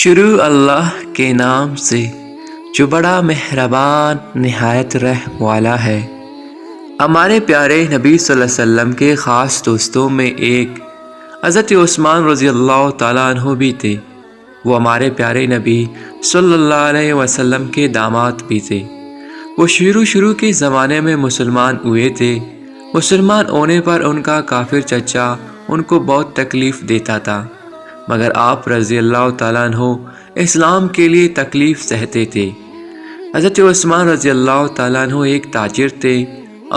شروع اللہ کے نام سے جو بڑا مہربان نہایت رحم والا ہے۔ ہمارے پیارے نبی صلی اللہ علیہ وسلم کے خاص دوستوں میں ایک حضرت عثمان رضی اللہ تعالیٰ عنہ بھی تھے۔ وہ ہمارے پیارے نبی صلی اللہ علیہ وسلم کے داماد بھی تھے۔ وہ شروع کے زمانے میں مسلمان ہوئے تھے۔ مسلمان ہونے پر ان کا کافر چچا ان کو بہت تکلیف دیتا تھا، مگر آپ رضی اللہ تعالیٰ عنہ اسلام کے لیے تکلیف سہتے تھے۔ حضرت عثمان رضی اللہ تعالیٰ عنہ ایک تاجر تھے۔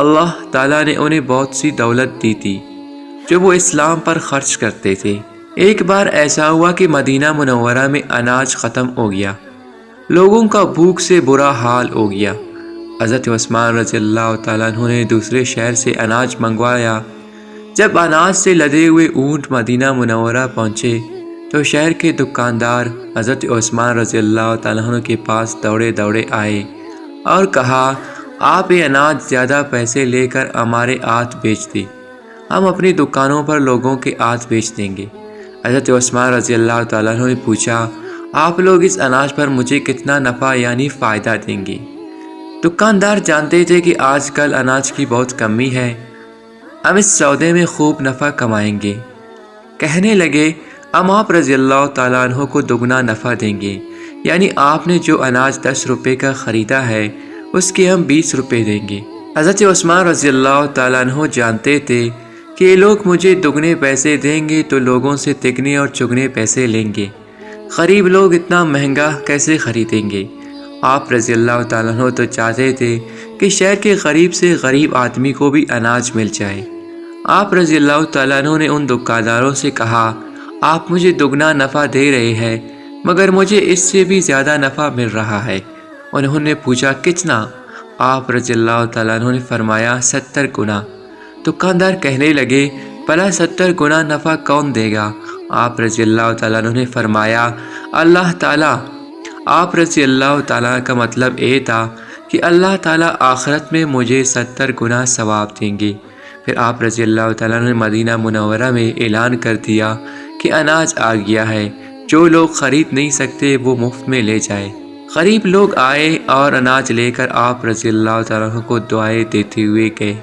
اللہ تعالیٰ نے انہیں بہت سی دولت دی تھی جو وہ اسلام پر خرچ کرتے تھے۔ ایک بار ایسا ہوا کہ مدینہ منورہ میں اناج ختم ہو گیا، لوگوں کا بھوک سے برا حال ہو گیا۔ حضرت عثمان رضی اللہ تعالیٰ عنہ نے دوسرے شہر سے اناج منگوایا۔ جب اناج سے لدے ہوئے اونٹ مدینہ منورہ پہنچے تو شہر کے دکاندار حضرت عثمان رضی اللہ تعالیٰ عنہ کے پاس دوڑے آئے اور کہا، آپ یہ اناج زیادہ پیسے لے کر ہمارے ہاتھ بیچ دیں، ہم اپنی دکانوں پر لوگوں کے ہاتھ بیچ دیں گے۔ حضرت عثمان رضی اللہ تعالیٰ عنہ نے پوچھا، آپ لوگ اس اناج پر مجھے کتنا نفع یعنی فائدہ دیں گے؟ دکاندار جانتے تھے کہ آج کل اناج کی بہت کمی ہے، ہم اس سودے میں خوب نفع کمائیں گے۔ کہنے لگے، ہم آپ رضی اللہ تعالیٰ عنہ کو دگنا نفع دیں گے، یعنی آپ نے جو اناج 10 روپے کا خریدا ہے اس کے ہم 20 روپے دیں گے۔ حضرت عثمان رضی اللہ تعالیٰ عنہ جانتے تھے کہ یہ لوگ مجھے دگنے پیسے دیں گے تو لوگوں سے تگنے اور چگنے پیسے لیں گے، غریب لوگ اتنا مہنگا کیسے خریدیں گے؟ آپ رضی اللہ تعالیٰ عنہ تو چاہتے تھے کہ شہر کے غریب سے غریب آدمی کو بھی اناج مل جائے۔ آپ رضی اللہ تعالیٰ عنہ نے ان دکانداروں سے کہا، آپ مجھے دگنا نفع دے رہے ہیں مگر مجھے اس سے بھی زیادہ نفع مل رہا ہے۔ انہوں نے پوچھا، کتنا؟ آپ رضی اللہ تعالیٰ عنہ نے فرمایا، 70 گنا۔ دکاندار کہنے لگے، بھلا 70 گنا نفع کون دے گا؟ آپ رضی اللہ تعالیٰ عنہ نے فرمایا، اللہ تعالیٰ۔ آپ رضی اللہ تعالیٰ کا مطلب یہ تھا کہ اللہ تعالیٰ آخرت میں مجھے 70 گنا ثواب دیں گے۔ پھر آپ رضی اللہ تعالیٰ نے مدینہ منورہ میں اعلان کر دیا کہ اناج آ گیا ہے، جو لوگ خرید نہیں سکتے وہ مفت میں لے جائے۔ غریب لوگ آئے اور اناج لے کر آپ رضی اللہ تعالیٰ کو دعائیں دیتے ہوئے گئے۔